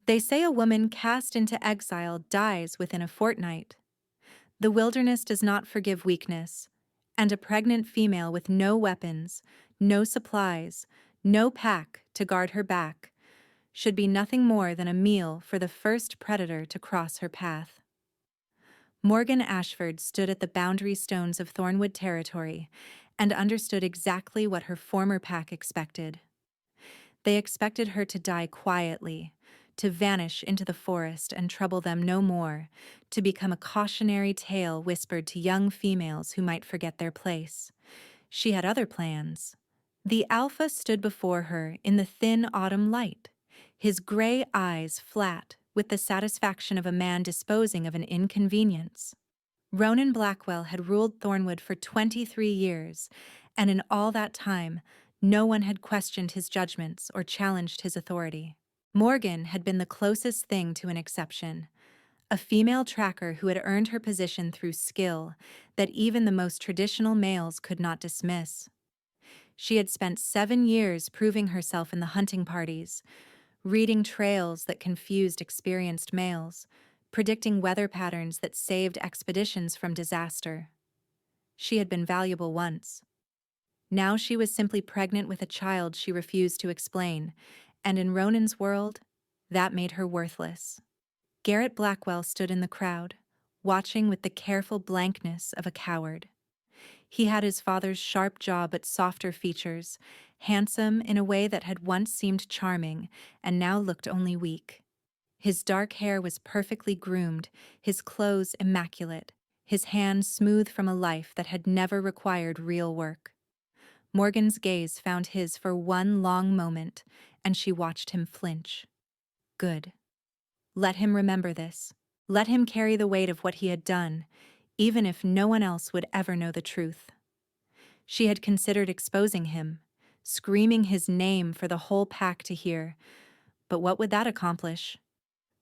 They say a woman cast into exile dies within a fortnight. The wilderness does not forgive weakness, and a pregnant female with no weapons, no supplies, no pack to guard her back, should be nothing more than a meal for the first predator to cross her path. Morgan Ashford stood at the boundary stones of Thornwood territory and understood exactly what her former pack expected. They expected her to die quietly, to vanish into the forest and trouble them no more, to become a cautionary tale whispered to young females who might forget their place. She had other plans. The alpha stood before her in the thin autumn light, his gray eyes flat with the satisfaction of a man disposing of an inconvenience. Ronan Blackwell had ruled Thornwood for 23 years, and in all that time, no one had questioned his judgments or challenged his authority. Morgan had been the closest thing to an exception, a female tracker who had earned her position through skill that even the most traditional males could not dismiss. She had spent 7 years proving herself in the hunting parties, reading trails that confused experienced males, predicting weather patterns that saved expeditions from disaster. She had been valuable once. Now she was simply pregnant with a child she refused to explain, and in Ronan's world, that made her worthless. Garrett Blackwell stood in the crowd, watching with the careful blankness of a coward. He had his father's sharp jaw but softer features, handsome in a way that had once seemed charming and now looked only weak. His dark hair was perfectly groomed, his clothes immaculate, his hands smooth from a life that had never required real work. Morgan's gaze found his for one long moment, and she watched him flinch. Good. Let him remember this. Let him carry the weight of what he had done, even if no one else would ever know the truth. She had considered exposing him, screaming his name for the whole pack to hear, but what would that accomplish?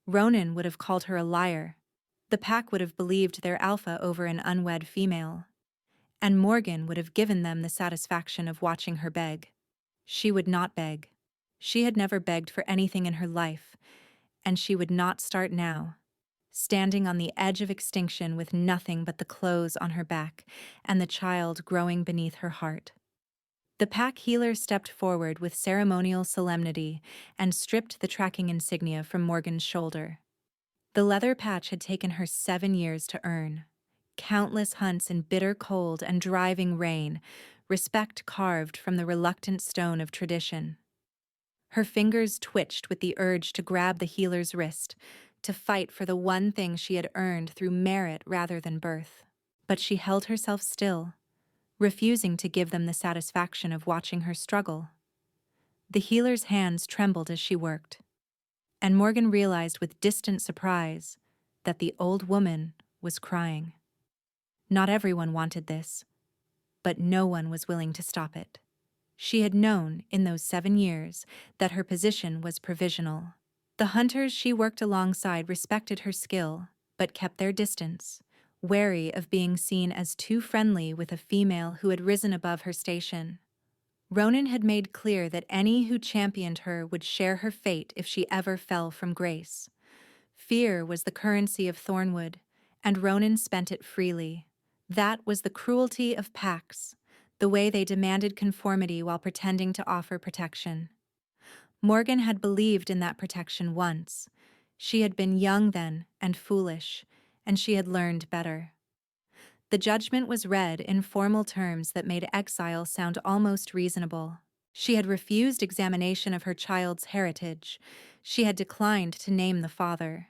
Ronan would have called her a liar. The pack would have believed their alpha over an unwed female. And Morgan would have given them the satisfaction of watching her beg. She would not beg. She had never begged for anything in her life, and she would not start now. Standing on the edge of extinction with nothing but the clothes on her back and the child growing beneath her heart. The pack healer stepped forward with ceremonial solemnity and stripped the tracking insignia from Morgan's shoulder. The leather patch had taken her 7 years to earn. Countless hunts in bitter cold and driving rain, respect carved from the reluctant stone of tradition. Her fingers twitched with the urge to grab the healer's wrist, to fight for the one thing she had earned through merit rather than birth. But she held herself still, refusing to give them the satisfaction of watching her struggle. The healer's hands trembled as she worked, and Morgan realized with distant surprise that the old woman was crying. Not everyone wanted this, but no one was willing to stop it. She had known, in those 7 years, that her position was provisional. The hunters she worked alongside respected her skill, but kept their distance, wary of being seen as too friendly with a female who had risen above her station. Ronan had made clear that any who championed her would share her fate if she ever fell from grace. Fear was the currency of Thornwood, and Ronan spent it freely. That was the cruelty of packs, the way they demanded conformity while pretending to offer protection. Morgan had believed in that protection once. She had been young then and foolish, and she had learned better. The judgment was read in formal terms that made Exile sound almost reasonable. She had refused examination of her child's heritage. She had declined to name the father.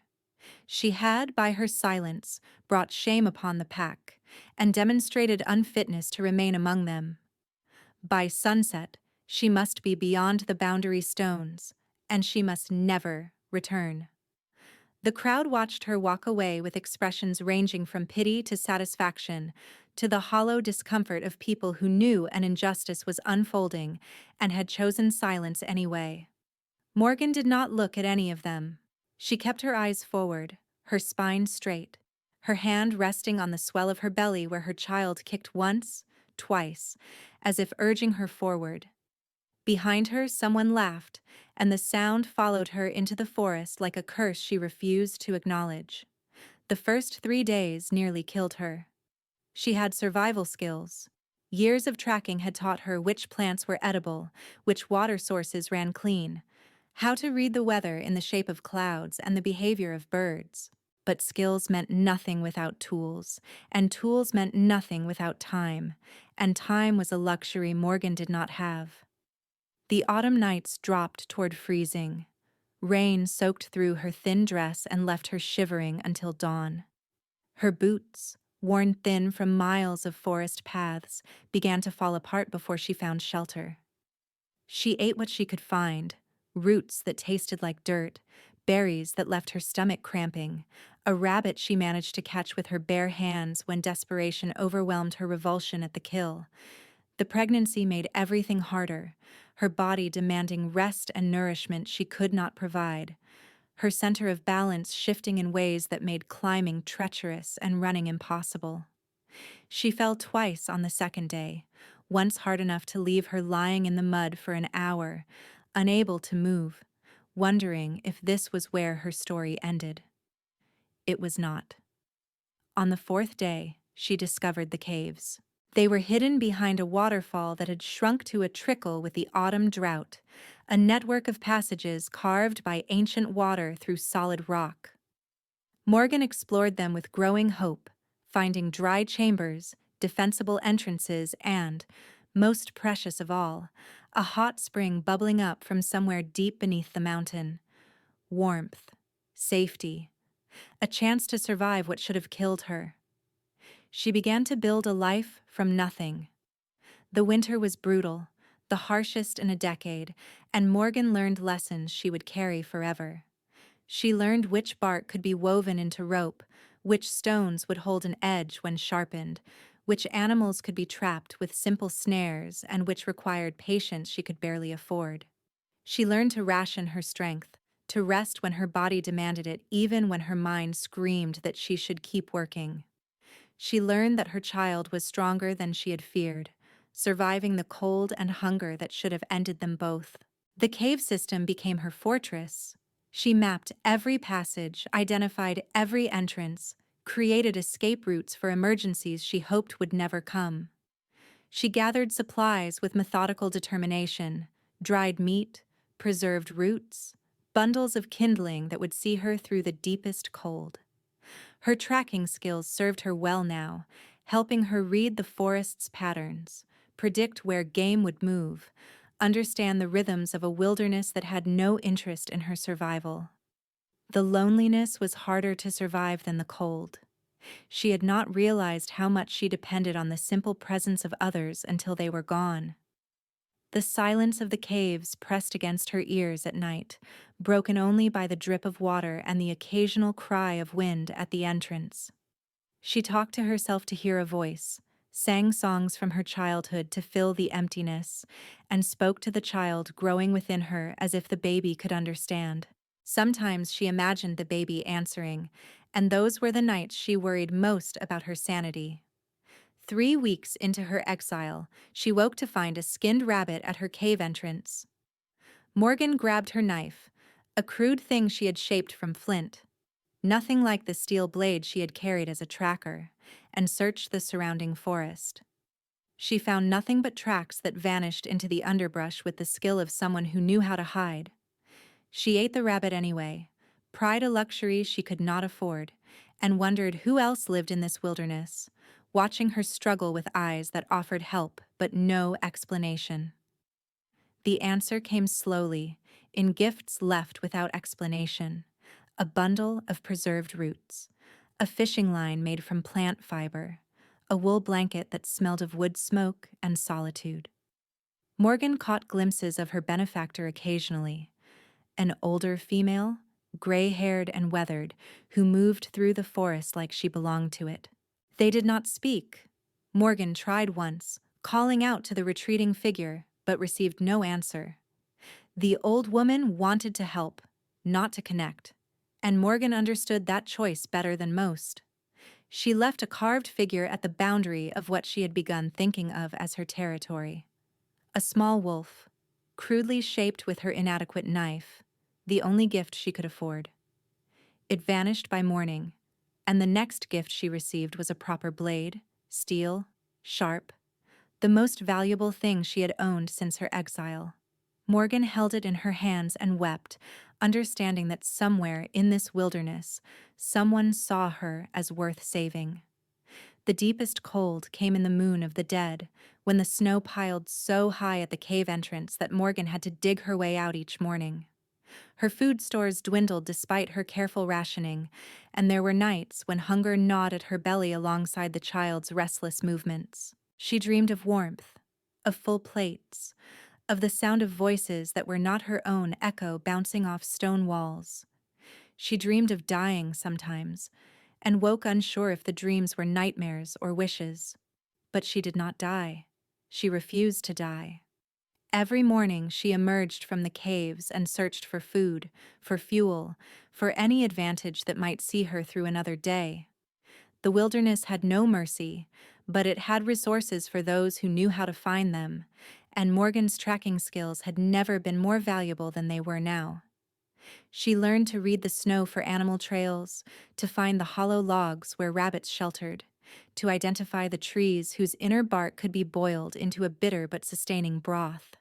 She had, by her silence, brought shame upon the pack, and demonstrated unfitness to remain among them. By sunset, she must be beyond the boundary stones, and she must never return. The crowd watched her walk away with expressions ranging from pity to satisfaction, to the hollow discomfort of people who knew an injustice was unfolding and had chosen silence anyway. Morgan did not look at any of them. She kept her eyes forward, her spine straight, her hand resting on the swell of her belly where her child kicked once, twice, as if urging her forward. Behind her, someone laughed, and the sound followed her into the forest like a curse she refused to acknowledge. The first 3 days nearly killed her. She had survival skills. Years of tracking had taught her which plants were edible, which water sources ran clean, how to read the weather in the shape of clouds and the behavior of birds. But skills meant nothing without tools, and tools meant nothing without time, and time was a luxury Morgan did not have. The autumn nights dropped toward freezing. Rain soaked through her thin dress and left her shivering until dawn. Her boots, worn thin from miles of forest paths, began to fall apart before she found shelter. She ate what she could find, roots that tasted like dirt, berries that left her stomach cramping, a rabbit she managed to catch with her bare hands when desperation overwhelmed her revulsion at the kill. The pregnancy made everything harder, her body demanding rest and nourishment she could not provide, her center of balance shifting in ways that made climbing treacherous and running impossible. She fell twice on the second day, once hard enough to leave her lying in the mud for an hour, unable to move, wondering if this was where her story ended. It was not. On the fourth day, she discovered the caves. They were hidden behind a waterfall that had shrunk to a trickle with the autumn drought, a network of passages carved by ancient water through solid rock. Morgan explored them with growing hope, finding dry chambers, defensible entrances, and, most precious of all, a hot spring bubbling up from somewhere deep beneath the mountain. Warmth, safety, a chance to survive what should have killed her. She began to build a life from nothing. The winter was brutal, the harshest in a decade, and Morgan learned lessons she would carry forever. She learned which bark could be woven into rope, which stones would hold an edge when sharpened, which animals could be trapped with simple snares, and which required patience she could barely afford. She learned to ration her strength, to rest when her body demanded it, even when her mind screamed that she should keep working. She learned that her child was stronger than she had feared, surviving the cold and hunger that should have ended them both. The cave system became her fortress. She mapped every passage, identified every entrance, created escape routes for emergencies she hoped would never come. She gathered supplies with methodical determination, dried meat, preserved roots, bundles of kindling that would see her through the deepest cold. Her tracking skills served her well now, helping her read the forest's patterns, predict where game would move, understand the rhythms of a wilderness that had no interest in her survival. The loneliness was harder to survive than the cold. She had not realized how much she depended on the simple presence of others until they were gone. The silence of the caves pressed against her ears at night, broken only by the drip of water and the occasional cry of wind at the entrance. She talked to herself to hear a voice, sang songs from her childhood to fill the emptiness, and spoke to the child growing within her as if the baby could understand. Sometimes she imagined the baby answering, and those were the nights she worried most about her sanity. 3 weeks into her exile, she woke to find a skinned rabbit at her cave entrance. Morgan grabbed her knife, a crude thing she had shaped from flint, nothing like the steel blade she had carried as a tracker, and searched the surrounding forest. She found nothing but tracks that vanished into the underbrush with the skill of someone who knew how to hide. She ate the rabbit anyway, pride a luxury she could not afford, and wondered who else lived in this wilderness, watching her struggle with eyes that offered help but no explanation. The answer came slowly, in gifts left without explanation: a bundle of preserved roots, a fishing line made from plant fiber, a wool blanket that smelled of wood smoke and solitude. Morgan caught glimpses of her benefactor occasionally, an older female, gray-haired and weathered, who moved through the forest like she belonged to it. They did not speak. Morgan tried once, calling out to the retreating figure, but received no answer. The old woman wanted to help, not to connect, and Morgan understood that choice better than most. She left a carved figure at the boundary of what she had begun thinking of as her territory. A small wolf, crudely shaped with her inadequate knife, the only gift she could afford. It vanished by morning, and the next gift she received was a proper blade, steel, sharp, the most valuable thing she had owned since her exile. Morgan held it in her hands and wept, understanding that somewhere in this wilderness, someone saw her as worth saving. The deepest cold came in the moon of the dead, when the snow piled so high at the cave entrance that Morgan had to dig her way out each morning. Her food stores dwindled despite her careful rationing, and there were nights when hunger gnawed at her belly alongside the child's restless movements. She dreamed of warmth, of full plates, of the sound of voices that were not her own echo bouncing off stone walls. She dreamed of dying sometimes, and woke unsure if the dreams were nightmares or wishes. But she did not die. She refused to die. Every morning she emerged from the caves and searched for food, for fuel, for any advantage that might see her through another day. The wilderness had no mercy, but it had resources for those who knew how to find them, and Morgan's tracking skills had never been more valuable than they were now. She learned to read the snow for animal trails, to find the hollow logs where rabbits sheltered, to identify the trees whose inner bark could be boiled into a bitter but sustaining broth.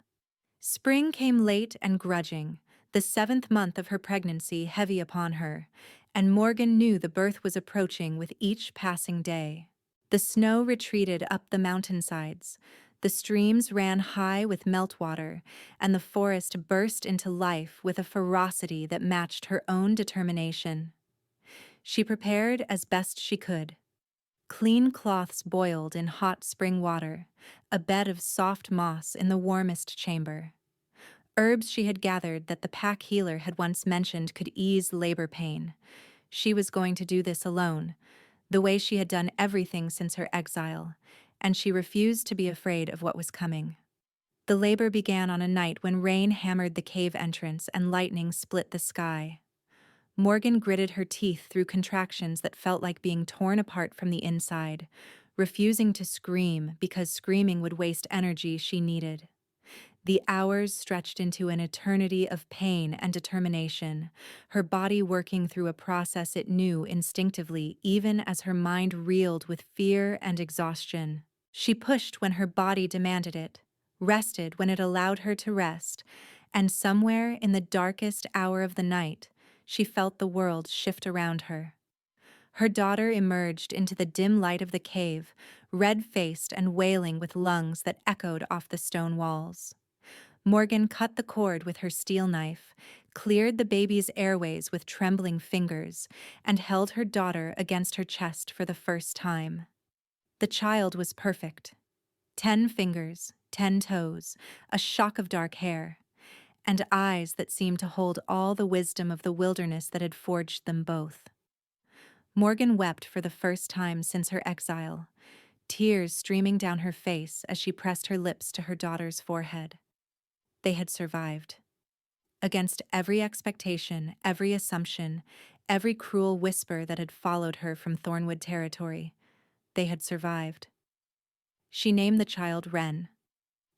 Spring came late and grudging, the 7th month of her pregnancy heavy upon her, and Morgan knew the birth was approaching with each passing day. The snow retreated up the mountainsides, the streams ran high with meltwater, and the forest burst into life with a ferocity that matched her own determination. She prepared as best she could. Clean cloths boiled in hot spring water, a bed of soft moss in the warmest chamber. Herbs she had gathered that the pack healer had once mentioned could ease labor pain. She was going to do this alone, the way she had done everything since her exile, and she refused to be afraid of what was coming. The labor began on a night when rain hammered the cave entrance and lightning split the sky. Morgan gritted her teeth through contractions that felt like being torn apart from the inside, refusing to scream because screaming would waste energy she needed. The hours stretched into an eternity of pain and determination, her body working through a process it knew instinctively even as her mind reeled with fear and exhaustion. She pushed when her body demanded it, rested when it allowed her to rest, and somewhere in the darkest hour of the night, she felt the world shift around her. Her daughter emerged into the dim light of the cave, red-faced and wailing with lungs that echoed off the stone walls. Morgan cut the cord with her steel knife, cleared the baby's airways with trembling fingers, and held her daughter against her chest for the first time. The child was perfect. 10 fingers, 10 toes, a shock of dark hair, and eyes that seemed to hold all the wisdom of the wilderness that had forged them both. Morgan wept for the first time since her exile, tears streaming down her face as she pressed her lips to her daughter's forehead. They had survived. Against every expectation, every assumption, every cruel whisper that had followed her from Thornwood territory, they had survived. She named the child Wren,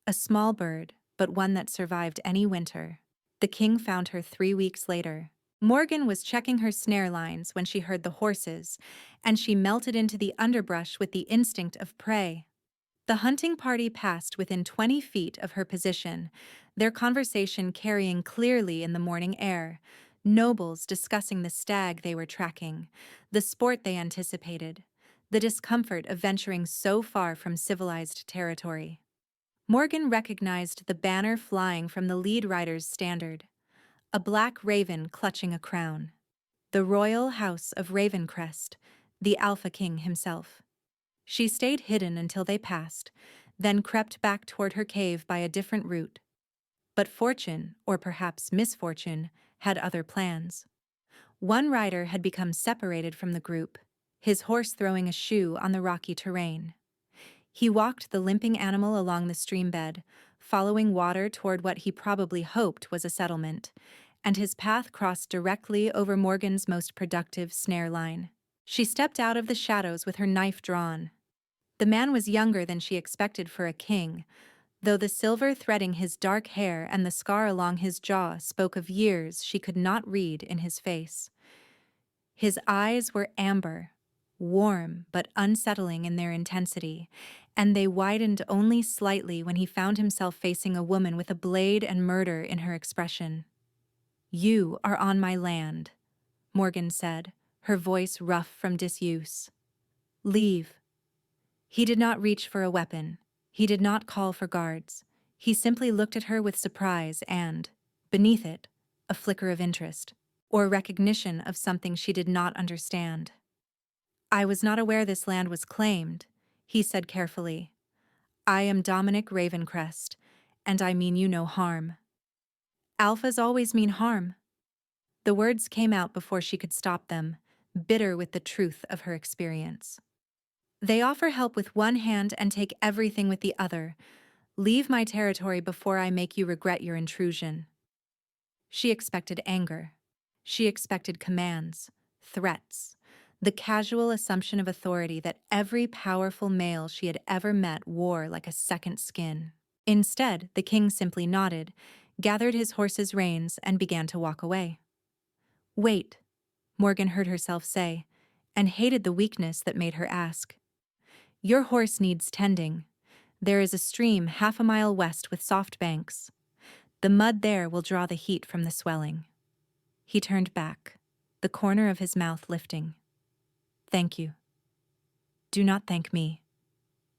a small bird, but one that survived any winter. The king found her 3 weeks later. Morgan was checking her snare lines when she heard the horses, and she melted into the underbrush with the instinct of prey. The hunting party passed within 20 feet of her position, their conversation carrying clearly in the morning air, nobles discussing the stag they were tracking, the sport they anticipated, the discomfort of venturing so far from civilized territory. Morgan recognized the banner flying from the lead rider's standard, a black raven clutching a crown. The royal house of Crest, the Alpha King himself. She stayed hidden until they passed, then crept back toward her cave by a different route. But fortune, or perhaps misfortune, had other plans. One rider had become separated from the group, his horse throwing a shoe on the rocky terrain. He walked the limping animal along the stream bed, following water toward what he probably hoped was a settlement, and his path crossed directly over Morgan's most productive snare line. She stepped out of the shadows with her knife drawn. The man was younger than she expected for a king, though the silver threading his dark hair and the scar along his jaw spoke of years she could not read in his face. His eyes were amber, warm but unsettling in their intensity, and they widened only slightly when he found himself facing a woman with a blade and murder in her expression. "You are on my land," Morgan said, her voice rough from disuse. "Leave." He did not reach for a weapon. He did not call for guards. He simply looked at her with surprise and, beneath it, a flicker of interest, or recognition of something she did not understand. "I was not aware this land was claimed," he said carefully. "I am Dominic Ravencrest, and I mean you no harm." "Alphas always mean harm." The words came out before she could stop them, bitter with the truth of her experience. "They offer help with one hand and take everything with the other. Leave my territory before I make you regret your intrusion." She expected anger. She expected commands, threats, the casual assumption of authority that every powerful male she had ever met wore like a second skin. Instead, the king simply nodded, gathered his horse's reins, and began to walk away. "Wait," Morgan heard herself say, and hated the weakness that made her ask. "Your horse needs tending. There is a stream 1/2 mile west with soft banks. The mud there will draw the heat from the swelling." He turned back, the corner of his mouth lifting. "Thank you. Do not thank me.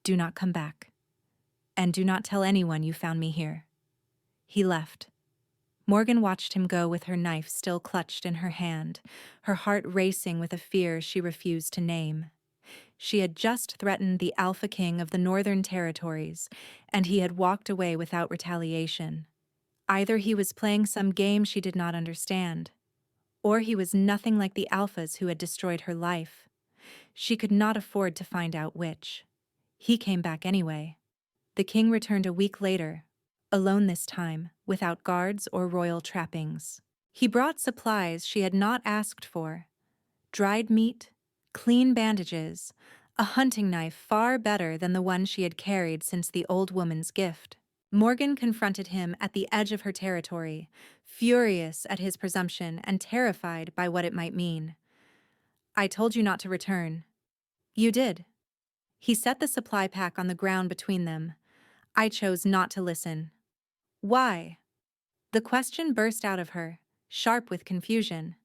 Do not come back. And do not tell anyone you found me here." He left. Morgan watched him go with her knife still clutched in her hand, her heart racing with a fear she refused to name. She had just threatened the Alpha King of the Northern Territories, and he had walked away without retaliation. Either he was playing some game she did not understand, or he was nothing like the Alphas who had destroyed her life. She could not afford to find out which. He came back anyway. The king returned a week later, alone this time, without guards or royal trappings. He brought supplies she had not asked for: dried meat, clean bandages, a hunting knife far better than the one she had carried since the old woman's gift. Morgan confronted him at the edge of her territory, furious at his presumption and terrified by what it might mean. "I told you not to return." "You did." He set the supply pack on the ground between them. "I chose not to listen." "Why?" The question burst out of her, sharp with confusion.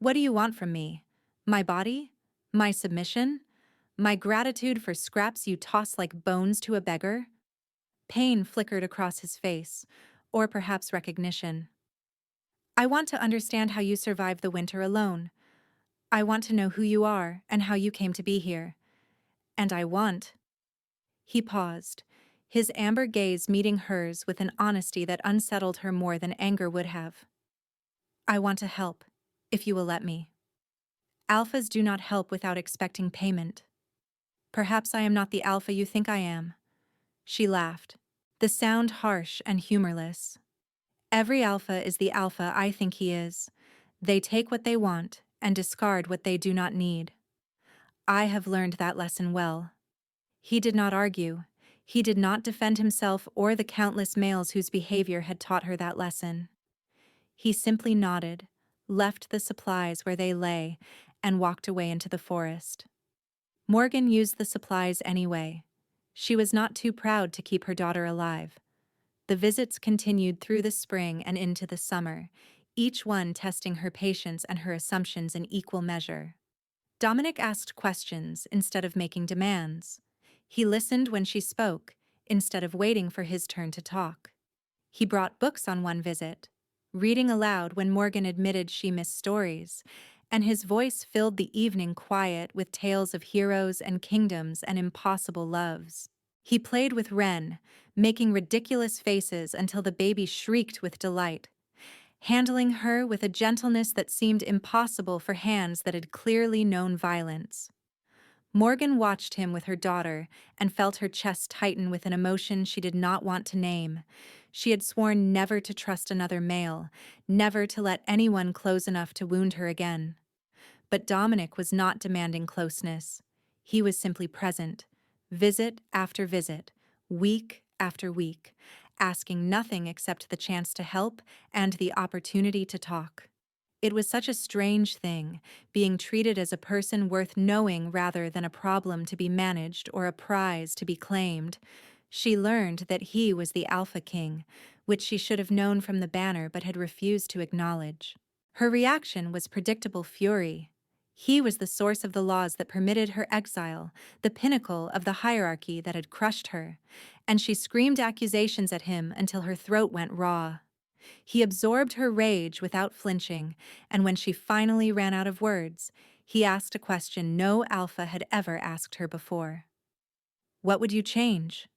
"What do you want from me? My body? My submission? My gratitude for scraps you toss like bones to a beggar?" Pain flickered across his face, or perhaps recognition. "I want to understand how you survived the winter alone. I want to know who you are and how you came to be here. And I want—" He paused, his amber gaze meeting hers with an honesty that unsettled her more than anger would have. "I want to help, if you will let me. Alphas do not help without expecting payment. Perhaps I am not the alpha you think I am." She laughed, the sound harsh and humorless. "Every alpha is the alpha I think he is. They take what they want and discard what they do not need. I have learned that lesson well." He did not argue. He did not defend himself or the countless males whose behavior had taught her that lesson. He simply nodded, left the supplies where they lay, and walked away into the forest. Morgan used the supplies anyway. She was not too proud to keep her daughter alive. The visits continued through the spring and into the summer, each one testing her patience and her assumptions in equal measure. Dominic asked questions instead of making demands. He listened when she spoke, instead of waiting for his turn to talk. He brought books on one visit, reading aloud when Morgan admitted she missed stories, and his voice filled the evening quiet with tales of heroes and kingdoms and impossible loves. He played with Wren, making ridiculous faces until the baby shrieked with delight, handling her with a gentleness that seemed impossible for hands that had clearly known violence. Morgan watched him with her daughter and felt her chest tighten with an emotion she did not want to name. She had sworn never to trust another male, never to let anyone close enough to wound her again. But Dominic was not demanding closeness. He was simply present, visit after visit, week after week, asking nothing except the chance to help and the opportunity to talk. It was such a strange thing, being treated as a person worth knowing rather than a problem to be managed or a prize to be claimed. She learned that he was the Alpha King, which she should have known from the banner but had refused to acknowledge. Her reaction was predictable fury. He was the source of the laws that permitted her exile, the pinnacle of the hierarchy that had crushed her, and she screamed accusations at him until her throat went raw. He absorbed her rage without flinching, and when she finally ran out of words, he asked a question no Alpha had ever asked her before. "What would you change?"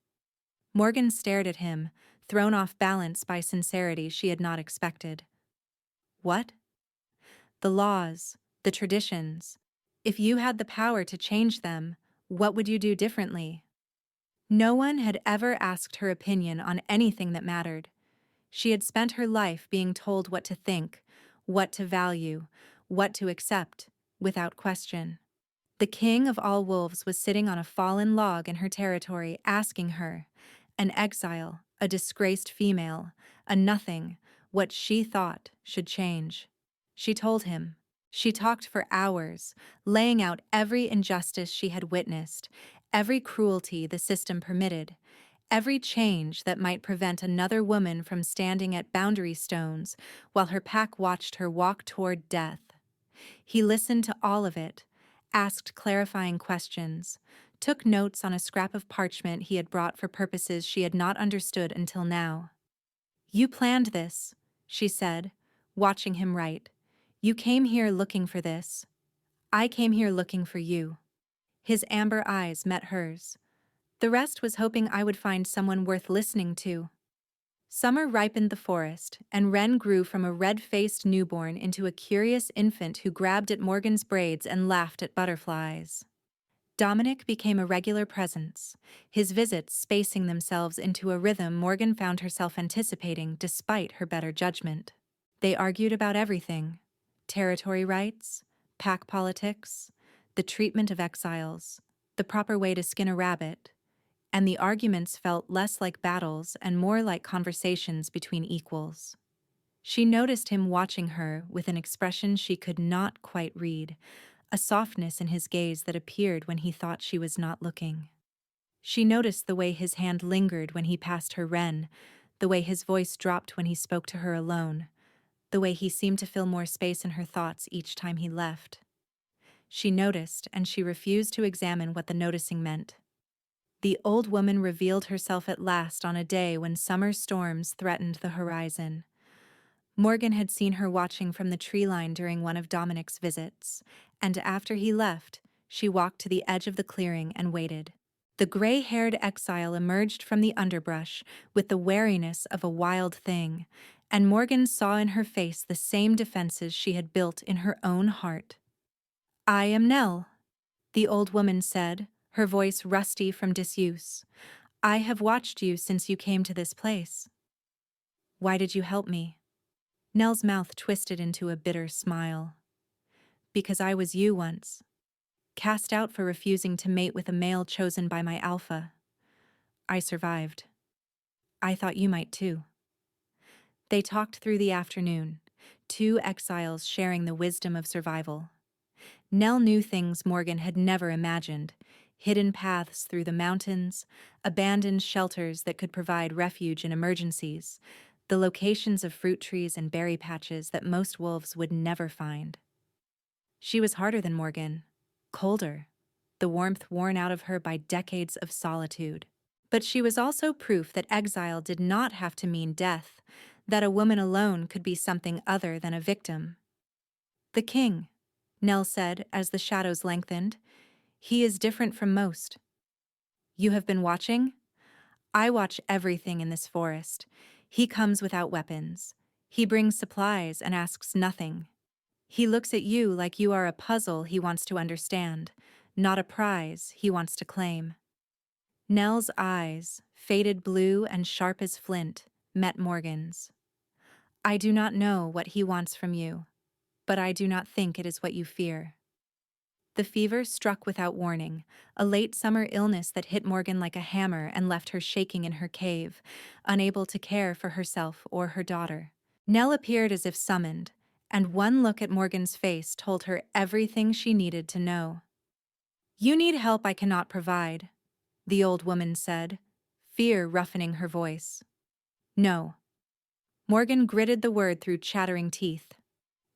Morgan stared at him, thrown off balance by sincerity she had not expected. "What?" "The laws, the traditions. If you had the power to change them, what would you do differently?" No one had ever asked her opinion on anything that mattered. She had spent her life being told what to think, what to value, what to accept, without question. The king of all wolves was sitting on a fallen log in her territory, asking her, an exile, a disgraced female, a nothing, what she thought should change. She told him. She talked for hours, laying out every injustice she had witnessed, every cruelty the system permitted, every change that might prevent another woman from standing at boundary stones while her pack watched her walk toward death. He listened to all of it, asked clarifying questions, took notes on a scrap of parchment he had brought for purposes she had not understood until now. "You planned this," she said, watching him write. "You came here looking for this. I came here looking for you." His amber eyes met hers. "The rest was hoping I would find someone worth listening to." Summer ripened the forest, and Wren grew from a red-faced newborn into a curious infant who grabbed at Morgan's braids and laughed at butterflies. Dominic became a regular presence, his visits spacing themselves into a rhythm Morgan found herself anticipating despite her better judgment. They argued about everything: territory rights, pack politics, the treatment of exiles, the proper way to skin a rabbit, and the arguments felt less like battles and more like conversations between equals. She noticed him watching her with an expression she could not quite read, a softness in his gaze that appeared when he thought she was not looking. She noticed the way his hand lingered when he passed her Wren, the way his voice dropped when he spoke to her alone, the way he seemed to fill more space in her thoughts each time he left. She noticed, and she refused to examine what the noticing meant. The old woman revealed herself at last on a day when summer storms threatened the horizon. Morgan had seen her watching from the tree line during one of Dominic's visits, and after he left, she walked to the edge of the clearing and waited. The gray-haired exile emerged from the underbrush with the wariness of a wild thing, and Morgan saw in her face the same defenses she had built in her own heart. "I am Nell," the old woman said, her voice rusty from disuse. "I have watched you since you came to this place." "Why did you help me?" Nell's mouth twisted into a bitter smile. "Because I was you once. Cast out for refusing to mate with a male chosen by my alpha. I survived. I thought you might too." They talked through the afternoon, two exiles sharing the wisdom of survival. Nell knew things Morgan had never imagined: hidden paths through the mountains, abandoned shelters that could provide refuge in emergencies, the locations of fruit trees and berry patches that most wolves would never find. She was harder than Morgan, colder, the warmth worn out of her by decades of solitude. But she was also proof that exile did not have to mean death, that a woman alone could be something other than a victim. "The king," Nell said as the shadows lengthened. "He is different from most." "You have been watching?" "I watch everything in this forest. He comes without weapons. He brings supplies and asks nothing. He looks at you like you are a puzzle he wants to understand, not a prize he wants to claim." Nell's eyes, faded blue and sharp as flint, met Morgan's. "I do not know what he wants from you, but I do not think it is what you fear." The fever struck without warning, a late summer illness that hit Morgan like a hammer and left her shaking in her cave, unable to care for herself or her daughter. Nell appeared as if summoned, and one look at Morgan's face told her everything she needed to know. "You need help I cannot provide," the old woman said, fear roughening her voice. "No." Morgan gritted the word through chattering teeth.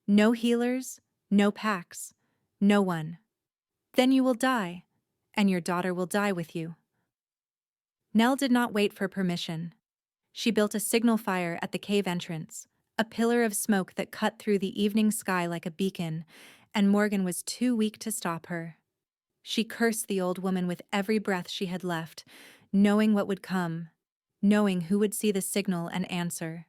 "No healers, no packs, no one. Then you will die, and your daughter will die with you." Nell did not wait for permission. She built a signal fire at the cave entrance, a pillar of smoke that cut through the evening sky like a beacon, and Morgan was too weak to stop her. She cursed the old woman with every breath she had left, knowing what would come, knowing who would see the signal and answer.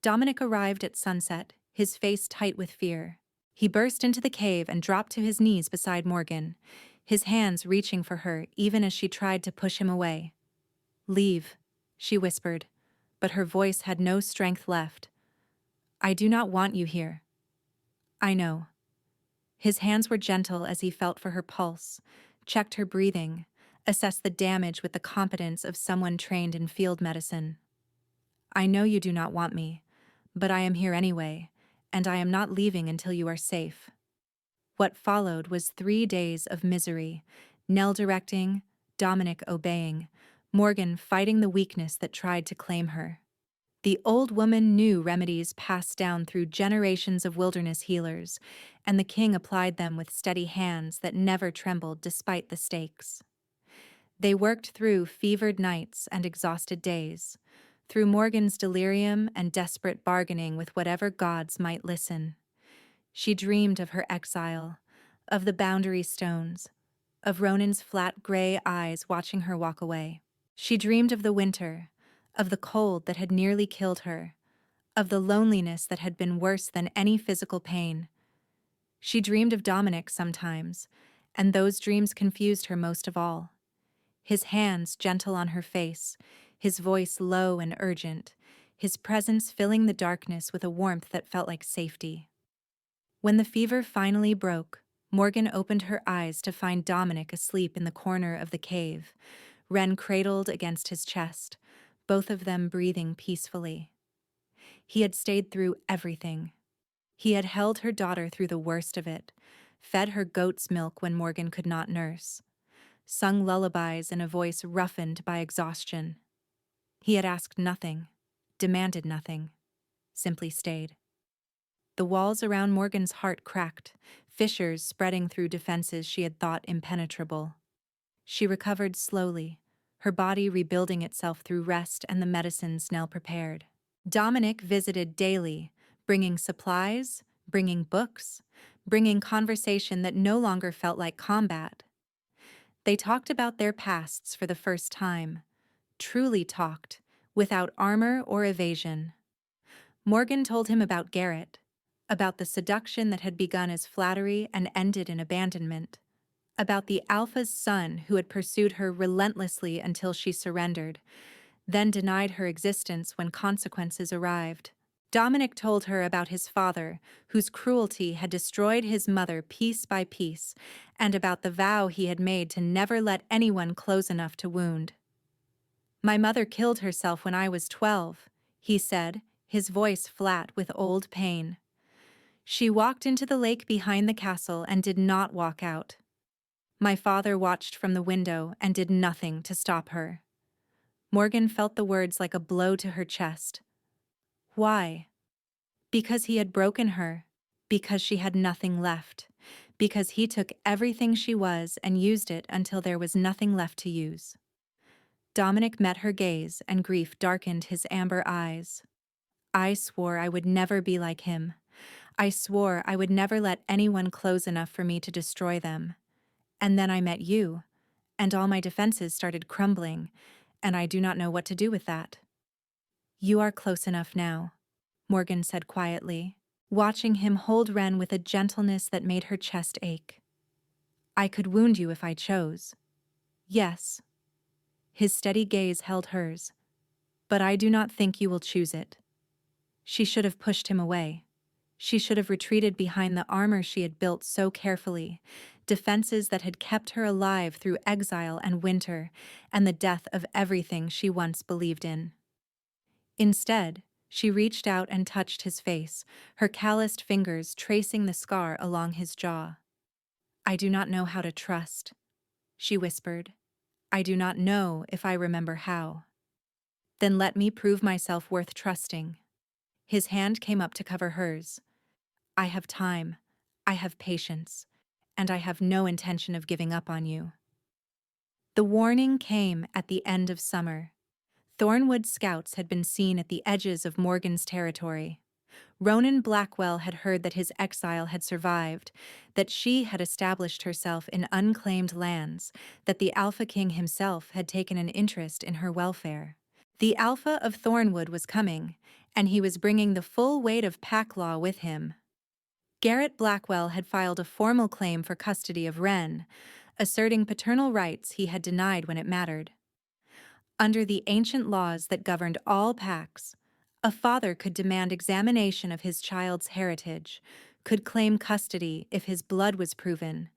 Dominic arrived at sunset, his face tight with fear. He burst into the cave and dropped to his knees beside Morgan, his hands reaching for her even as she tried to push him away. "Leave," she whispered, but her voice had no strength left. "I do not want you here." "I know." His hands were gentle as he felt for her pulse, checked her breathing, assessed the damage with the competence of someone trained in field medicine. "I know you do not want me, but I am here anyway, and I am not leaving until you are safe." What followed was 3 days of misery, Nell directing, Dominic obeying, Morgan fighting the weakness that tried to claim her. The old woman knew remedies passed down through generations of wilderness healers, and the king applied them with steady hands that never trembled despite the stakes. They worked through fevered nights and exhausted days, through Morgan's delirium and desperate bargaining with whatever gods might listen. She dreamed of her exile, of the boundary stones, of Ronan's flat gray eyes watching her walk away. She dreamed of the winter, of the cold that had nearly killed her, of the loneliness that had been worse than any physical pain. She dreamed of Dominic sometimes, and those dreams confused her most of all. His hands gentle on her face, his voice low and urgent, his presence filling the darkness with a warmth that felt like safety. When the fever finally broke, Morgan opened her eyes to find Dominic asleep in the corner of the cave, Wren cradled against his chest, both of them breathing peacefully. He had stayed through everything. He had held her daughter through the worst of it, fed her goat's milk when Morgan could not nurse, sung lullabies in a voice roughened by exhaustion. He had asked nothing, demanded nothing, simply stayed. The walls around Morgan's heart cracked, fissures spreading through defenses she had thought impenetrable. She recovered slowly, her body rebuilding itself through rest and the medicines Nell prepared. Dominic visited daily, bringing supplies, bringing books, bringing conversation that no longer felt like combat. They talked about their pasts for the first time, truly talked, without armor or evasion. Morgan told him about Garrett, about the seduction that had begun as flattery and ended in abandonment, about the alpha's son who had pursued her relentlessly until she surrendered, then denied her existence when consequences arrived. Dominic told her about his father, whose cruelty had destroyed his mother piece by piece, and about the vow he had made to never let anyone close enough to wound. "My mother killed herself when I was 12, he said, his voice flat with old pain. "She walked into the lake behind the castle and did not walk out. My father watched from the window and did nothing to stop her." Morgan felt the words like a blow to her chest. Why? Because he had broken her, because she had nothing left, because he took everything she was and used it until there was nothing left to use. Dominic met her gaze and grief darkened his amber eyes. "I swore I would never be like him. I swore I would never let anyone close enough for me to destroy them. And then I met you, and all my defenses started crumbling, and I do not know what to do with that." "You are close enough now," Morgan said quietly, watching him hold Wren with a gentleness that made her chest ache. "I could wound you if I chose. Yes." His steady gaze held hers. "But I do not think you will choose it." She should have pushed him away. She should have retreated behind the armor she had built so carefully, defenses that had kept her alive through exile and winter and the death of everything she once believed in. Instead, she reached out and touched his face, her calloused fingers tracing the scar along his jaw. "I do not know how to trust," she whispered. "I do not know if I remember how." "Then let me prove myself worth trusting." His hand came up to cover hers. "I have time, I have patience, and I have no intention of giving up on you." The warning came at the end of summer. Thornwood scouts had been seen at the edges of Morgan's territory. Ronan Blackwell had heard that his exile had survived, that she had established herself in unclaimed lands, that the Alpha King himself had taken an interest in her welfare. The Alpha of Thornwood was coming, and he was bringing the full weight of pack law with him. Garrett Blackwell had filed a formal claim for custody of Wren, asserting paternal rights he had denied when it mattered. Under the ancient laws that governed all packs, a father could demand examination of his child's heritage, could claim custody if his blood was proven,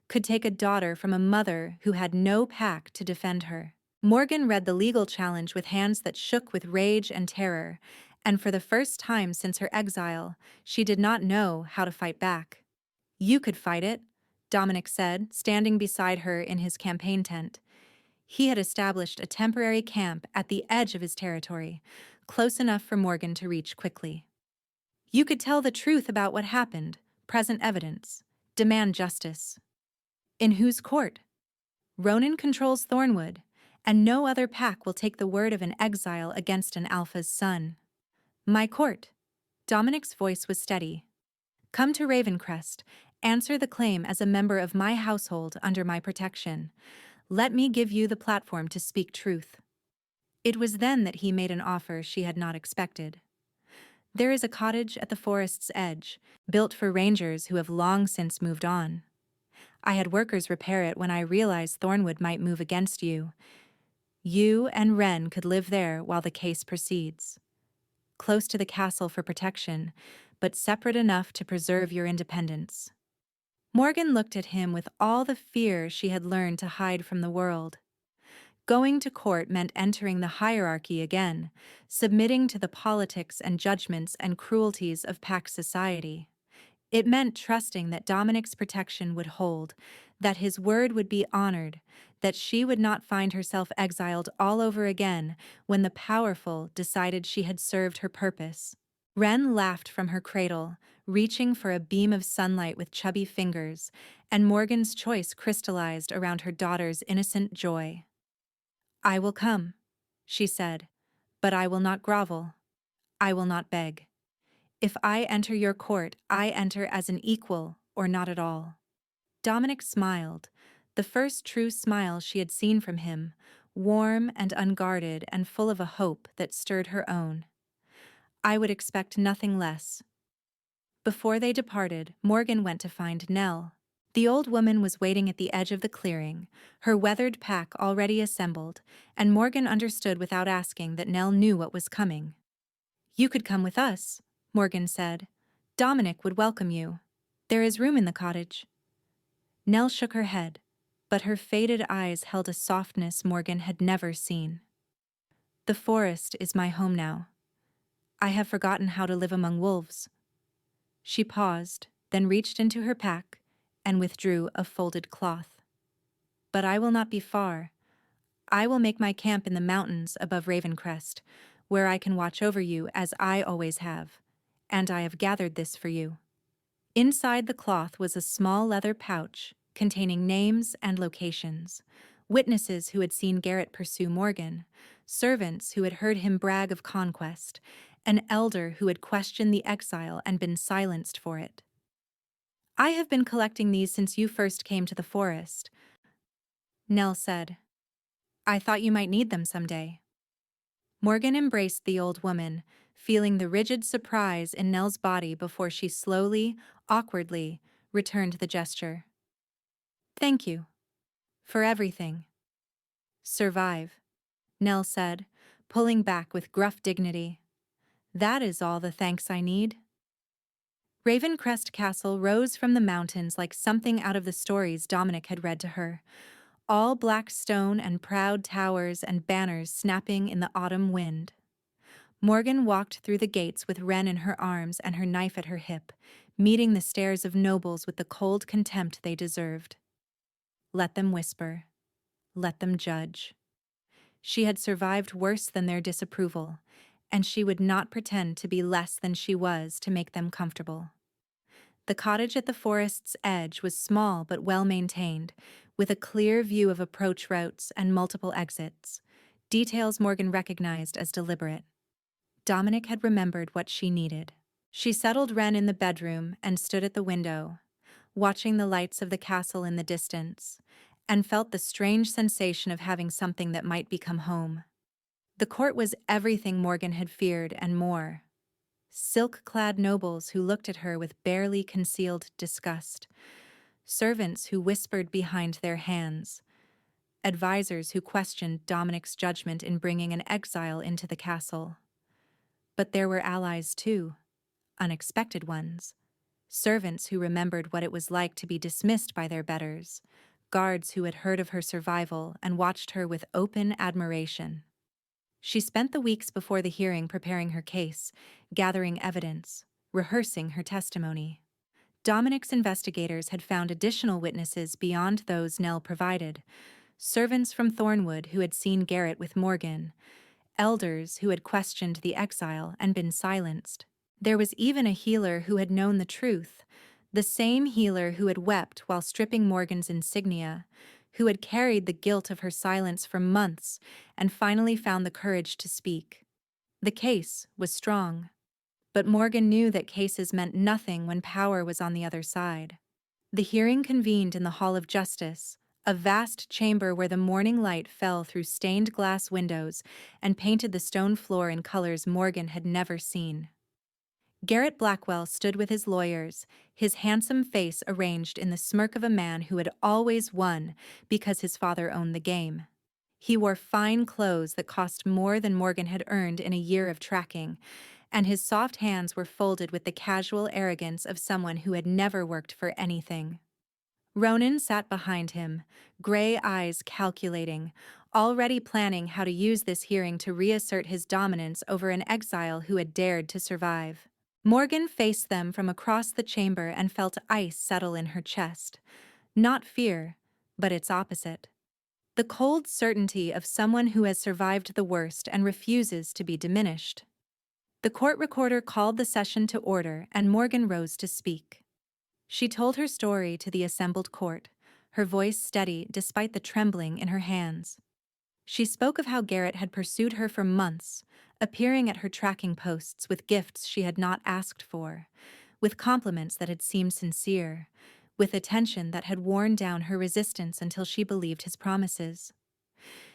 could take a daughter from a mother who had no pack to defend her. Morgan read the legal challenge with hands that shook with rage and terror, and for the first time since her exile, she did not know how to fight back. "You could fight it," Dominic said, standing beside her in his campaign tent. He had established a temporary camp at the edge of his territory, close enough for Morgan to reach quickly. "You could tell the truth about what happened, present evidence, demand justice." "In whose court?" "Ronan controls Thornwood, and no other pack will take the word of an exile against an Alpha's son." "My court." Dominic's voice was steady. "Come to Ravencrest, answer the claim as a member of my household under my protection. Let me give you the platform to speak truth." It was then that he made an offer she had not expected. "There is a cottage at the forest's edge, built for rangers who have long since moved on. I had workers repair it when I realized Thornwood might move against you. You and Wren could live there while the case proceeds. Close to the castle for protection, but separate enough to preserve your independence." Morgan looked at him with all the fear she had learned to hide from the world. Going to court meant entering the hierarchy again, submitting to the politics and judgments and cruelties of pack society. It meant trusting that Dominic's protection would hold, that his word would be honored, that she would not find herself exiled all over again when the powerful decided she had served her purpose. Wren laughed from her cradle, reaching for a beam of sunlight with chubby fingers, and Morgan's choice crystallized around her daughter's innocent joy. "I will come," she said, "but I will not grovel. I will not beg. If I enter your court, I enter as an equal or not at all." Dominic smiled, the first true smile she had seen from him, warm and unguarded and full of a hope that stirred her own. "I would expect nothing less." Before they departed, Morgan went to find Nell. The old woman was waiting at the edge of the clearing, her weathered pack already assembled, and Morgan understood without asking that Nell knew what was coming. "You could come with us," Morgan said. "Dominic would welcome you. There is room in the cottage." Nell shook her head, but her faded eyes held a softness Morgan had never seen. "The forest is my home now. I have forgotten how to live among wolves." She paused, then reached into her pack and withdrew a folded cloth. "But I will not be far. I will make my camp in the mountains above Ravencrest, where I can watch over you as I always have, and I have gathered this for you." Inside the cloth was a small leather pouch containing names and locations, witnesses who had seen Garrett pursue Morgan, servants who had heard him brag of conquest, an elder who had questioned the exile and been silenced for it. "I have been collecting these since you first came to the forest," Nell said. "I thought you might need them someday." Morgan embraced the old woman, feeling the rigid surprise in Nell's body before she slowly, awkwardly, returned the gesture. "Thank you. For everything." "Survive," Nell said, pulling back with gruff dignity. "That is all the thanks I need." Crest Castle rose from the mountains like something out of the stories Dominic had read to her, all black stone and proud towers and banners snapping in the autumn wind. Morgan walked through the gates with Wren in her arms and her knife at her hip, meeting the stares of nobles with the cold contempt they deserved. Let them whisper. Let them judge. She had survived worse than their disapproval, and she would not pretend to be less than she was to make them comfortable. The cottage at the forest's edge was small but well-maintained, with a clear view of approach routes and multiple exits, details Morgan recognized as deliberate. Dominic had remembered what she needed. She settled Wren in the bedroom and stood at the window, watching the lights of the castle in the distance, and felt the strange sensation of having something that might become home. The court was everything Morgan had feared and more. Silk-clad nobles who looked at her with barely concealed disgust, servants who whispered behind their hands, advisors who questioned Dominic's judgment in bringing an exile into the castle. But there were allies too, unexpected ones, servants who remembered what it was like to be dismissed by their betters, guards who had heard of her survival and watched her with open admiration. She spent the weeks before the hearing preparing her case, gathering evidence, rehearsing her testimony. Dominic's investigators had found additional witnesses beyond those Nell provided, servants from Thornwood who had seen Garrett with Morgan, elders who had questioned the exile and been silenced. There was even a healer who had known the truth, the same healer who had wept while stripping Morgan's insignia, who had carried the guilt of her silence for months and finally found the courage to speak. The case was strong, but Morgan knew that cases meant nothing when power was on the other side. The hearing convened in the Hall of Justice, a vast chamber where the morning light fell through stained glass windows and painted the stone floor in colors Morgan had never seen. Garrett Blackwell stood with his lawyers, his handsome face arranged in the smirk of a man who had always won because his father owned the game. He wore fine clothes that cost more than Morgan had earned in a year of tracking, and his soft hands were folded with the casual arrogance of someone who had never worked for anything. Ronan sat behind him, gray eyes calculating, already planning how to use this hearing to reassert his dominance over an exile who had dared to survive. Morgan faced them from across the chamber and felt ice settle in her chest. Not fear, but its opposite. The cold certainty of someone who has survived the worst and refuses to be diminished. The court recorder called the session to order and Morgan rose to speak. She told her story to the assembled court, her voice steady despite the trembling in her hands. She spoke of how Garrett had pursued her for months, appearing at her tracking posts with gifts she had not asked for, with compliments that had seemed sincere, with attention that had worn down her resistance until she believed his promises.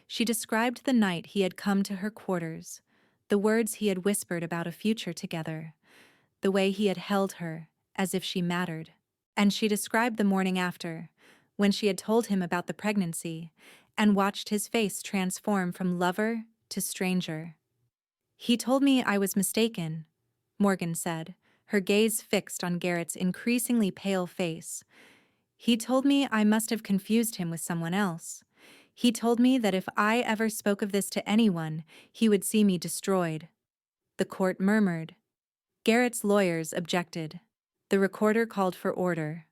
She described the night he had come to her quarters, the words he had whispered about a future together, the way he had held her, as if she mattered. And she described the morning after, when she had told him about the pregnancy, and watched his face transform from lover to stranger. "He told me I was mistaken," Morgan said, her gaze fixed on Garrett's increasingly pale face. "He told me I must have confused him with someone else. He told me that if I ever spoke of this to anyone, he would see me destroyed." The court murmured. Garrett's lawyers objected. The recorder called for order.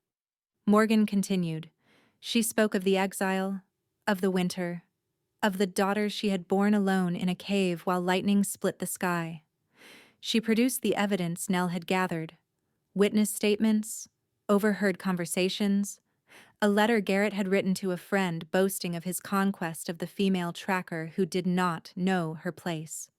Morgan continued. She spoke of the exile, of the winter, of the daughter she had borne alone in a cave while lightning split the sky. She produced the evidence Nell had gathered, witness statements, overheard conversations, a letter Garrett had written to a friend boasting of his conquest of the female tracker who did not know her place.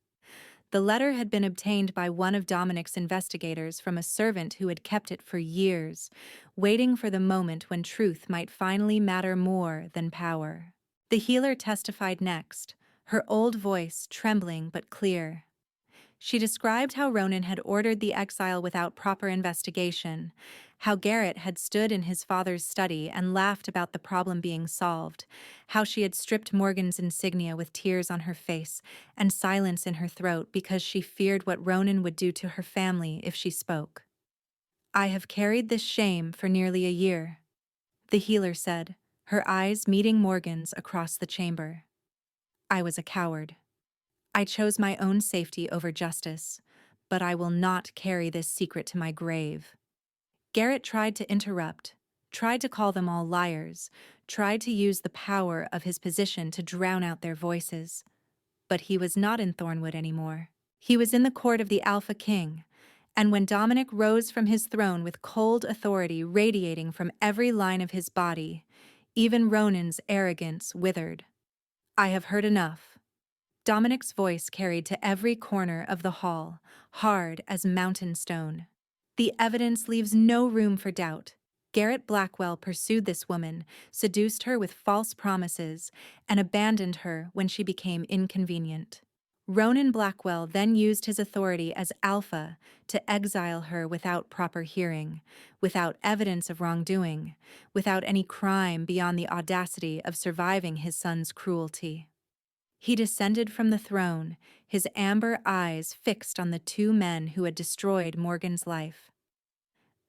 The letter had been obtained by one of Dominic's investigators from a servant who had kept it for years, waiting for the moment when truth might finally matter more than power. The healer testified next, her old voice trembling but clear. She described how Ronan had ordered the exile without proper investigation, how Garrett had stood in his father's study and laughed about the problem being solved, how she had stripped Morgan's insignia with tears on her face and silence in her throat because she feared what Ronan would do to her family if she spoke. I have carried this shame for nearly a year, the healer said, her eyes meeting Morgan's across the chamber. I was a coward. I chose my own safety over justice, but I will not carry this secret to my grave. Garrett tried to interrupt, tried to call them all liars, tried to use the power of his position to drown out their voices. But he was not in Thornwood anymore. He was in the court of the Alpha King, and when Dominic rose from his throne with cold authority radiating from every line of his body, even Ronan's arrogance withered. I have heard enough. Dominic's voice carried to every corner of the hall, hard as mountain stone. The evidence leaves no room for doubt. Garrett Blackwell pursued this woman, seduced her with false promises, and abandoned her when she became inconvenient. Ronan Blackwell then used his authority as alpha to exile her without proper hearing, without evidence of wrongdoing, without any crime beyond the audacity of surviving his son's cruelty. He descended from the throne, his amber eyes fixed on the two men who had destroyed Morgan's life.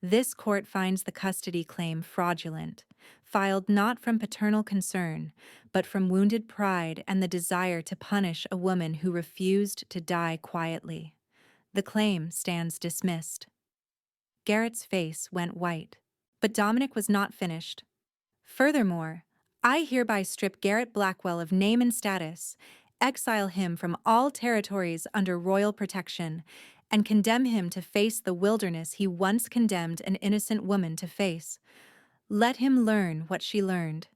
This court finds the custody claim fraudulent, filed not from paternal concern, but from wounded pride and the desire to punish a woman who refused to die quietly. The claim stands dismissed. Garrett's face went white, but Dominic was not finished. Furthermore, I hereby strip Garrett Blackwell of name and status, exile him from all territories under royal protection, and condemn him to face the wilderness he once condemned an innocent woman to face. Let him learn what she learned.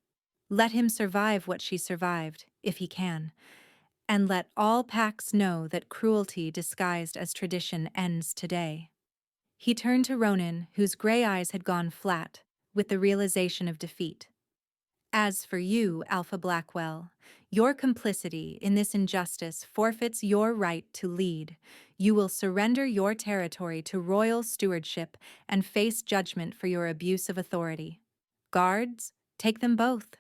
Let him survive what she survived, if he can. And let all Pax know that cruelty disguised as tradition ends today. He turned to Ronan, whose gray eyes had gone flat, with the realization of defeat. As for you, Alpha Blackwell, your complicity in this injustice forfeits your right to lead. You will surrender your territory to royal stewardship and face judgment for your abuse of authority. Guards, take them both.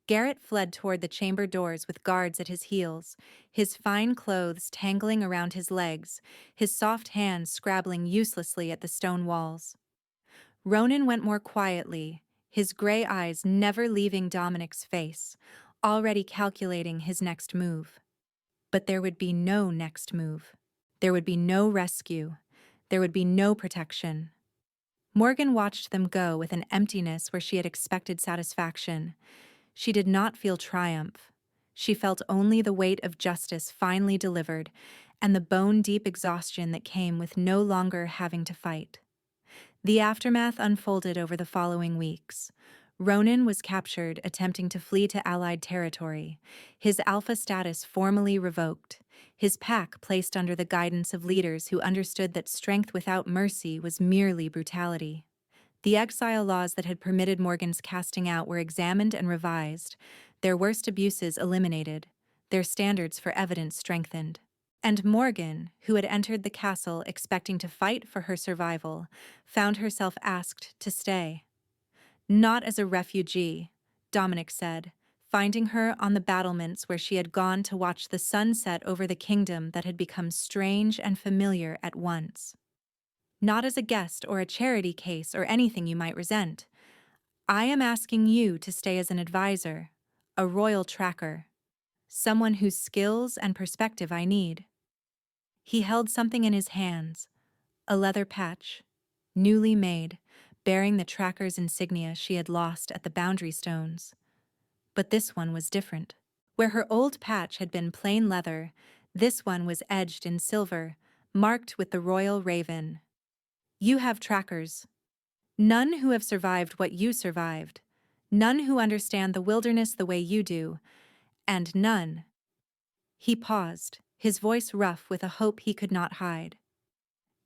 Garrett fled toward the chamber doors with guards at his heels, his fine clothes tangling around his legs, his soft hands scrabbling uselessly at the stone walls. Ronan went more quietly, his gray eyes never leaving Dominic's face, already calculating his next move. But there would be no next move. There would be no rescue. There would be no protection. Morgan watched them go with an emptiness where she had expected satisfaction. She did not feel triumph. She felt only the weight of justice finally delivered, and the bone-deep exhaustion that came with no longer having to fight. The aftermath unfolded over the following weeks. Ronan was captured attempting to flee to Allied territory, his alpha status formally revoked, his pack placed under the guidance of leaders who understood that strength without mercy was merely brutality. The exile laws that had permitted Morgan's casting out were examined and revised, their worst abuses eliminated, their standards for evidence strengthened. And Morgan, who had entered the castle expecting to fight for her survival, found herself asked to stay. Not as a refugee, Dominic said, finding her on the battlements where she had gone to watch the sun set over the kingdom that had become strange and familiar at once. Not as a guest or a charity case or anything you might resent. I am asking you to stay as an advisor, a royal tracker, someone whose skills and perspective I need. He held something in his hands, a leather patch, newly made, bearing the tracker's insignia she had lost at the boundary stones. But this one was different. Where her old patch had been plain leather, this one was edged in silver, marked with the royal raven. You have trackers. None who have survived what you survived, none who understand the wilderness the way you do, and none. He paused, his voice rough with a hope he could not hide.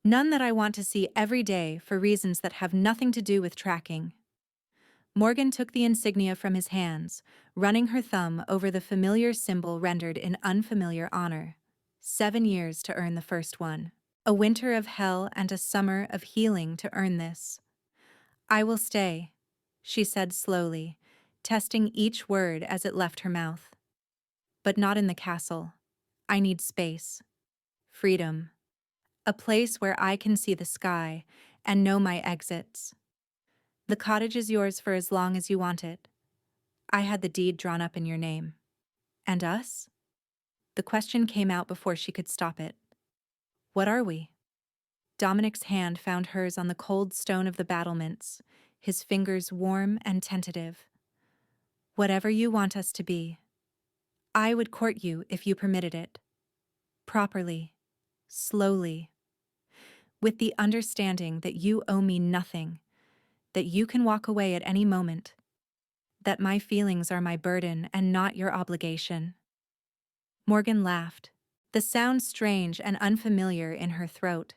None that I want to see every day for reasons that have nothing to do with tracking. Morgan took the insignia from his hands, running her thumb over the familiar symbol rendered in unfamiliar honor. 7 years to earn the first one. A winter of hell and a summer of healing to earn this. I will stay, she said slowly, testing each word as it left her mouth. But not in the castle. I need space. Freedom. A place where I can see the sky and know my exits. The cottage is yours for as long as you want it. I had the deed drawn up in your name. And us? The question came out before she could stop it. What are we? Dominic's hand found hers on the cold stone of the battlements, his fingers warm and tentative. Whatever you want us to be. I would court you if you permitted it. Properly. Slowly. With the understanding that you owe me nothing, that you can walk away at any moment, that my feelings are my burden and not your obligation. Morgan laughed, the sound strange and unfamiliar in her throat.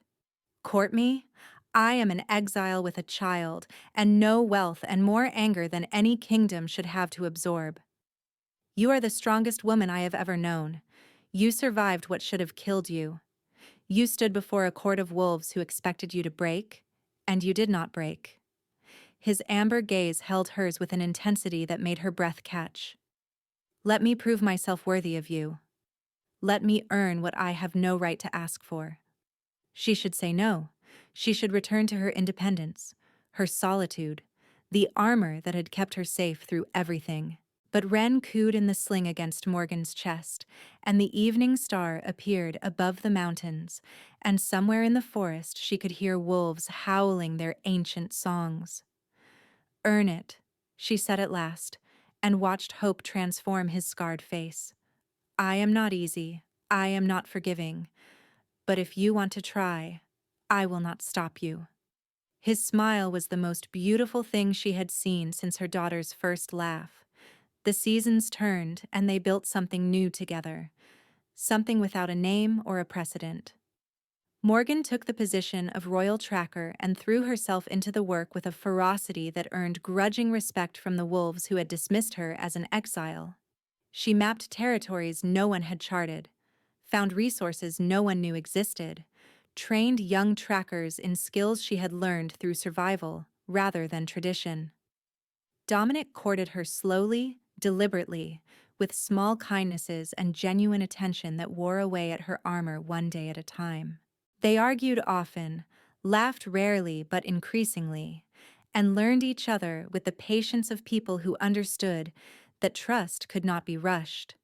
Court me? I am an exile with a child, and no wealth and more anger than any kingdom should have to absorb. You are the strongest woman I have ever known. You survived what should have killed you. You stood before a court of wolves who expected you to break, and you did not break. His amber gaze held hers with an intensity that made her breath catch. Let me prove myself worthy of you. Let me earn what I have no right to ask for. She should say no. She should return to her independence, her solitude, the armor that had kept her safe through everything. But Wren cooed in the sling against Morgan's chest, and the evening star appeared above the mountains, and somewhere in the forest she could hear wolves howling their ancient songs. Earn it, she said at last, and watched hope transform his scarred face. I am not easy, I am not forgiving, but if you want to try, I will not stop you. His smile was the most beautiful thing she had seen since her daughter's first laugh. The seasons turned, and they built something new together, something without a name or a precedent. Morgan took the position of royal tracker and threw herself into the work with a ferocity that earned grudging respect from the wolves who had dismissed her as an exile. She mapped territories no one had charted, found resources no one knew existed, trained young trackers in skills she had learned through survival rather than tradition. Dominic courted her slowly, deliberately, with small kindnesses and genuine attention that wore away at her armor one day at a time. They argued often, laughed rarely but increasingly, and learned each other with the patience of people who understood that trust could not be rushed.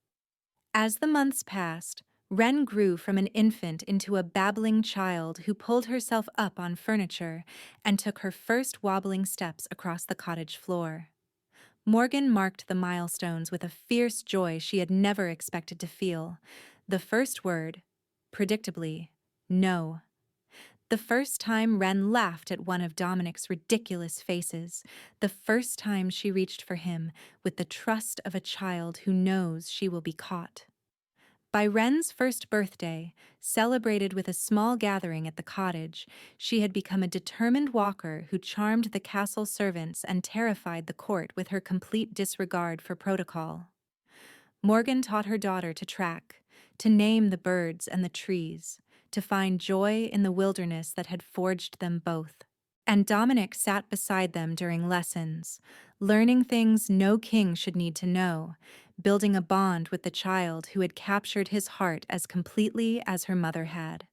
As the months passed, Wren grew from an infant into a babbling child who pulled herself up on furniture and took her first wobbling steps across the cottage floor. Morgan marked the milestones with a fierce joy she had never expected to feel. The first word, predictably, no. The first time Wren laughed at one of Dominic's ridiculous faces. The first time she reached for him with the trust of a child who knows she will be caught. By Wren's first birthday, celebrated with a small gathering at the cottage, she had become a determined walker who charmed the castle servants and terrified the court with her complete disregard for protocol. Morgan taught her daughter to track, to name the birds and the trees, to find joy in the wilderness that had forged them both. And Dominic sat beside them during lessons, learning things no king should need to know, building a bond with the child who had captured his heart as completely as her mother had.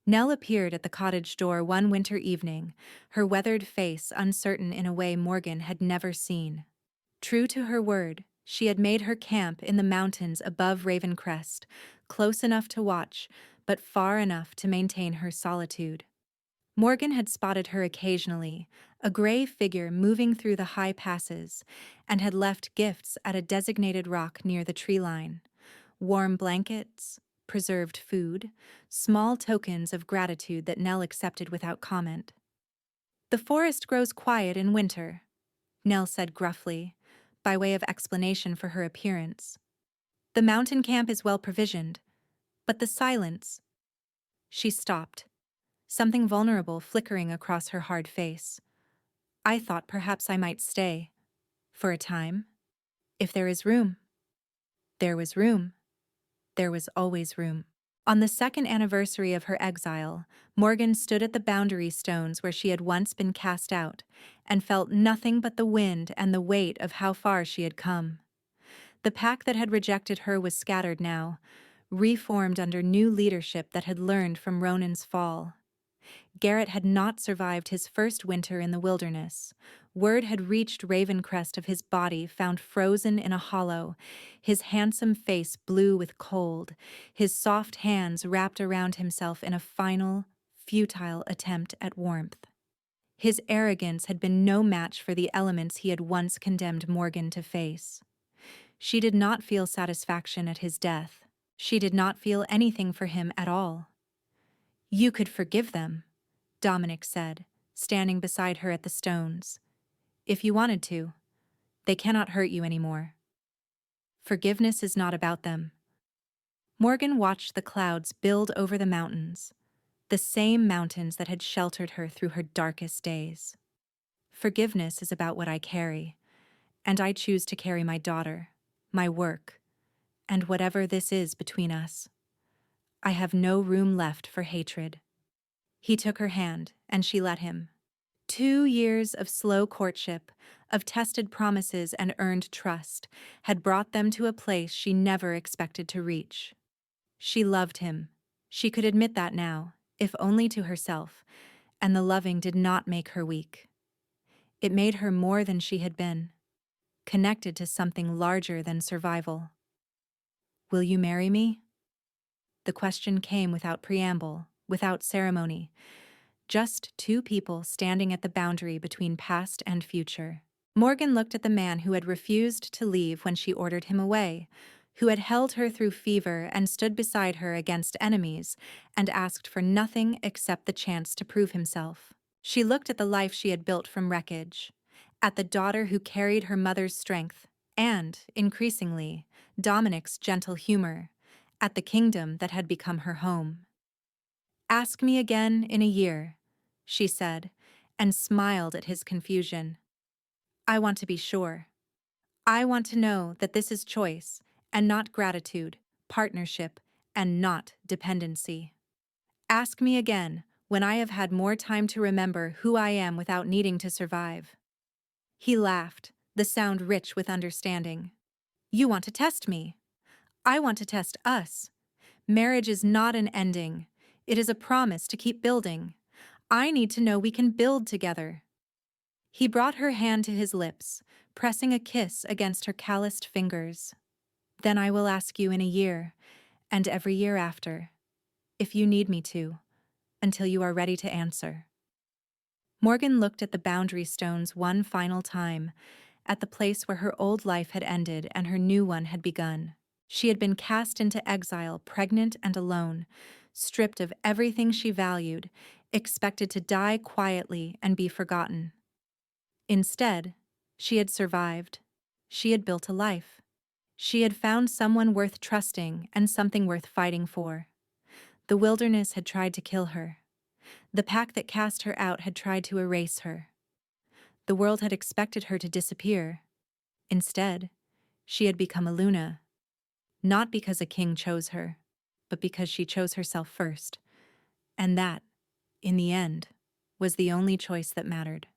Nell appeared at the cottage door one winter evening, her weathered face uncertain in a way Morgan had never seen. True to her word, she had made her camp in the mountains above Raven Crest, close enough to watch, but far enough to maintain her solitude. Morgan had spotted her occasionally, a gray figure moving through the high passes, and had left gifts at a designated rock near the tree line. Warm blankets, preserved food, small tokens of gratitude that Nell accepted without comment. The forest grows quiet in winter, Nell said gruffly, by way of explanation for her appearance. The mountain camp is well provisioned, but the silence. She stopped, something vulnerable flickering across her hard face. I thought perhaps I might stay, for a time, if there is room. There was room. There was always room. On the second anniversary of her exile, Morgan stood at the boundary stones where she had once been cast out, and felt nothing but the wind and the weight of how far she had come. The pack that had rejected her was scattered now, reformed under new leadership that had learned from Ronan's fall. Garrett had not survived his first winter in the wilderness. Word had reached Crest of his body found frozen in a hollow, his handsome face blue with cold, his soft hands wrapped around himself in a final, futile attempt at warmth. His arrogance had been no match for the elements he had once condemned Morgan to face. She did not feel satisfaction at his death. She did not feel anything for him at all. "You could forgive them," Dominic said, standing beside her at the stones. "If you wanted to. They cannot hurt you anymore. Forgiveness is not about them." Morgan watched the clouds build over the mountains, the same mountains that had sheltered her through her darkest days. "Forgiveness is about what I carry, and I choose to carry my daughter, my work, and whatever this is between us. I have no room left for hatred." He took her hand, and she let him. 2 years of slow courtship, of tested promises and earned trust, had brought them to a place she never expected to reach. She loved him. She could admit that now, if only to herself, and the loving did not make her weak. It made her more than she had been, connected to something larger than survival. "Will you marry me?" The question came without preamble, without ceremony. Just two people standing at the boundary between past and future. Morgan looked at the man who had refused to leave when she ordered him away, who had held her through fever and stood beside her against enemies, and asked for nothing except the chance to prove himself. She looked at the life she had built from wreckage, at the daughter who carried her mother's strength, and, increasingly, Dominic's gentle humor, at the kingdom that had become her home. "Ask me again in a year," she said, and smiled at his confusion. "I want to be sure. I want to know that this is choice, and not gratitude, partnership, and not dependency. Ask me again when I have had more time to remember who I am without needing to survive." He laughed, the sound rich with understanding. "You want to test me. I want to test us. Marriage is not an ending. It is a promise to keep building. I need to know we can build together." He brought her hand to his lips, pressing a kiss against her calloused fingers. "Then I will ask you in a year, and every year after, if you need me to, until you are ready to answer." Morgan looked at the boundary stones one final time, at the place where her old life had ended and her new one had begun. She had been cast into exile, pregnant and alone, stripped of everything she valued, expected to die quietly and be forgotten. Instead, she had survived. She had built a life. She had found someone worth trusting and something worth fighting for. The wilderness had tried to kill her. The pack that cast her out had tried to erase her. The world had expected her to disappear. Instead, she had become a Luna. Not because a king chose her, but because she chose herself first. And that, in the end, was the only choice that mattered.